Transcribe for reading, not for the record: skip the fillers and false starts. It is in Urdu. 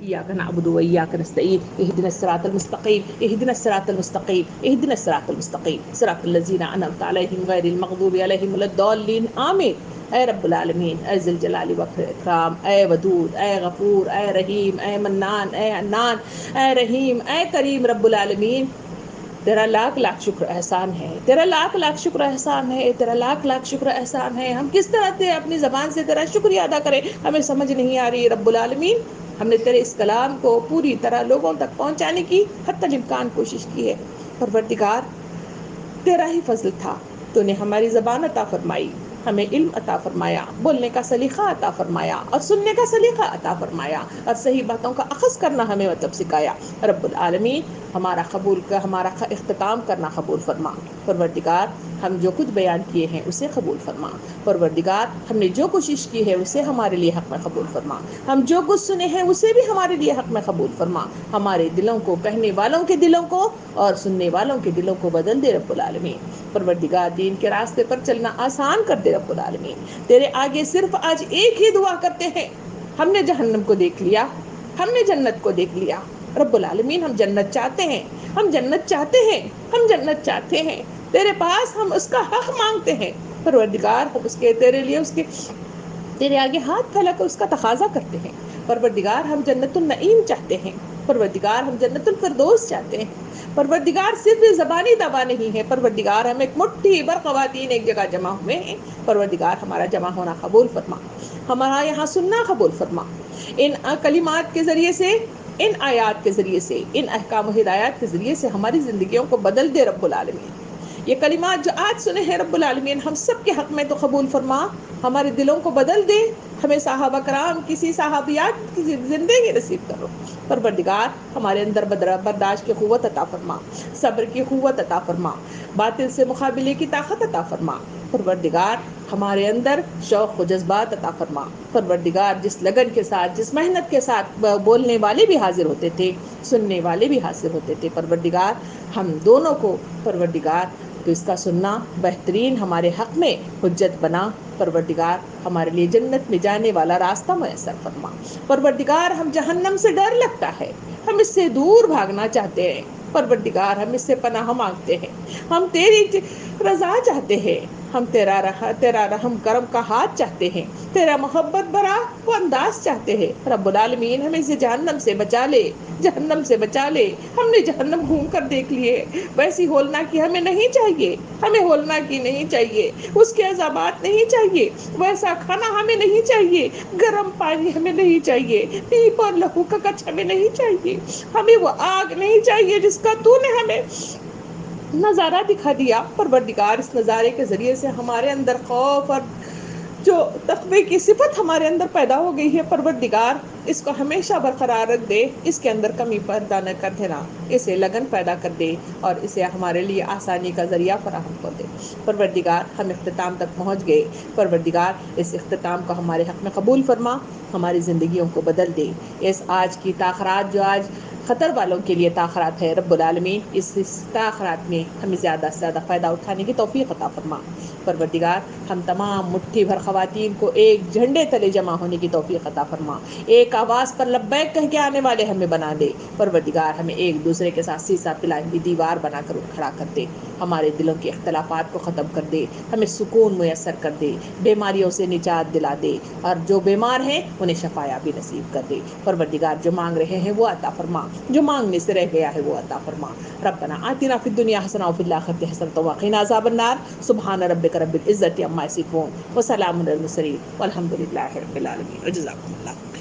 إياك نعبد وإياك نستعين اهدنا الصراط المستقيم اهدنا الصراط المستقيم اهدنا الصراط المستقيم صراط الذين أنعمت عليهم غير المغضوب عليهم ولا الضالين آمين. اے رب العالمین، اے ذی الجلال والاکرام، اے ودود، اے غفور، اے رحیم، اے منان، اے حنان، اے رحیم، اے کریم رب العالمین، تیرا لاکھ لاکھ شکر احسان ہے، تیرا لاکھ لاکھ شکر احسان ہے، تیرا لاکھ لاکھ شکر احسان ہے۔ ہم کس طرح سے اپنی زبان سے تیرا شکریہ ادا کریں، ہمیں سمجھ نہیں آ رہی رب العالمین۔ ہم نے تیرے اس کلام کو پوری طرح لوگوں تک پہنچانے کی حتی الامکان کوشش کی ہے، پروردگار تیرا ہی فضل تھا، تو نے ہماری زبان عطا فرمائی، ہمیں علم عطا فرمایا، بولنے کا سلیقہ عطا فرمایا اور سننے کا سلیقہ عطا فرمایا اور صحیح باتوں کا اخذ کرنا ہمیں سکھایا۔ رب العالمین ہمارا ہمارا اختتام کرنا قبول فرما۔ پروردگار ہم جو کچھ بیان کیے ہیں اسے قبول فرما۔ پروردگار ہم نے جو کوشش کی ہے اسے ہمارے لیے حق میں قبول فرما۔ ہم جو کچھ سنے ہیں اسے بھی ہمارے لیے حق میں قبول فرما۔ ہمارے دلوں کو، کہنے والوں کے دلوں کو اور سننے والوں کے دلوں کو بدل دے رب العالمین۔ پروردگار دین کے راستے پر چلنا آسان کر دے رب العالمین۔ تیرے آگے صرف آج ایک ہی دعا کرتے ہیں، ہم نے جہنم کو دیکھ لیا، ہم نے جنت کو دیکھ لیا، رب العالمین ہم جنت چاہتے ہیں، ہم جنت چاہتے ہیں، ہم جنت چاہتے ہیں، تیرے پاس ہم اس کا حق مانگتے ہیں۔ پروردگار ہم اس کے تیرے لیے اس کے تیرے آگے ہاتھ پھیلا کر اس کا تقاضا کرتے ہیں۔ پروردگار ہم جنت النعیم چاہتے ہیں، پروردگار ہم جنت الفردوس چاہتے ہیں۔ پروردگار صرف زبانی دعویٰ نہیں ہے، پروردگار ہم ایک مٹھی بھر خواتین ایک جگہ جمع ہوئے ہیں، پروردگار ہمارا جمع ہونا قبول فرما، ہمارا یہاں سننا قبول فرما، ان کلمات کے ذریعے سے، ان آیات کے ذریعے سے، ان احکام و ہدایات کے ذریعے سے ہماری زندگیوں کو بدل دے رب العالمین۔ یہ کلمات جو آج سنے ہیں رب العالمین ہم سب کے حق میں تو قبول فرما، ہمارے دلوں کو بدل دے، ہمیں صحابہ کرام کسی صحابیات کی زندگی نصیب کرو۔ پروردگار ہمارے اندر برداشت کی قوت عطا فرما، صبر کی قوت عطا فرما، باطل سے مقابلے کی طاقت عطا فرما۔ پروردگار ہمارے اندر شوق و جذبات عطا فرما۔ پروردگار جس لگن کے ساتھ، جس محنت کے ساتھ بولنے والے بھی حاضر ہوتے تھے، سننے والے بھی حاضر ہوتے تھے، پروردگار ہم دونوں کو پروردگار تو اس کا سننا بہترین ہمارے حق میں حجت بنا۔ پروردگار ہمارے لیے جنت میں جانے والا راستہ میسر فرما۔ پروردگار ہم جہنم سے ڈر لگتا ہے، ہم اس سے دور بھاگنا چاہتے ہیں، پروردگار ہم اس سے پناہ مانگتے ہیں، ہم تیری رضا چاہتے ہیں، ہم تیرا رحم کرم کا ہاتھ چاہتے ہیں، تیرا محبت بھرا وہ انداز چاہتے ہیں۔ رب العالمین ہمیں اسے جہنم سے بچا لے، جہنم سے بچا لے۔ ہم نے جہنم گھوم کر دیکھ لیے، ویسی ہولناکی ہمیں نہیں چاہیے، ہمیں ہولناکی نہیں چاہیے، اس کے عذابات نہیں چاہیے، ویسا کھانا ہمیں نہیں چاہیے، گرم پانی ہمیں نہیں چاہیے، پیپ اور لہو کا کچھ ہمیں نہیں چاہیے، ہمیں وہ آگ نہیں چاہیے جس کا تو نے ہمیں نظارہ دکھا دیا۔ پروردگار اس نظارے کے ذریعے سے ہمارے اندر خوف اور جو تقوی کی صفت ہمارے اندر پیدا ہو گئی ہے، پروردگار اس کو ہمیشہ برقرار رکھ دے، اس کے اندر کمی پیدا نہ کر دینا، اسے لگن پیدا کر دے اور اسے ہمارے لیے آسانی کا ذریعہ فراہم کر دے۔ پروردگار ہم اختتام تک پہنچ گئے، پروردگار اس اختتام کو ہمارے حق میں قبول فرما، ہماری زندگیوں کو بدل دے۔ اس آج کی تاخرات جو آج خطر والوں کے لیے تاخرات ہے، رب العالمین اس تاخرات میں ہمیں زیادہ سے زیادہ فائدہ اٹھانے کی توفیق عطا فرما۔ پروردگار ہم تمام مٹھی بھر خواتین کو ایک جھنڈے تلے جمع ہونے کی توفیق عطا فرما، ایک آواز پر لبیک کہہ کے آنے والے ہمیں بنا دے۔ پروردگار ہمیں ایک دوسرے کے ساتھ سیسا پلائیں دیوار بنا کر کھڑا کر دے، ہمارے دلوں کے اختلافات کو ختم کر دے، ہمیں سکون میسر کر دے، بیماریوں سے نجات دلا دے اور جو بیمار ہیں انہیں شفایابی نصیب کر دے۔ پروردگار جو مانگ رہے ہیں وہ عطا فرما، جو مانگنے سے رہ گیا ہے وہ عطا فرما۔ ربنا آتنا فی الدنیا حسنہ وفی الآخرۃ حسنۃ وقنا عذاب النار۔ سبحان ربک رب العزۃ عما یصفون وسلام علی المرسلین والحمد للہ رب العالمین۔ جزاکم اللہ۔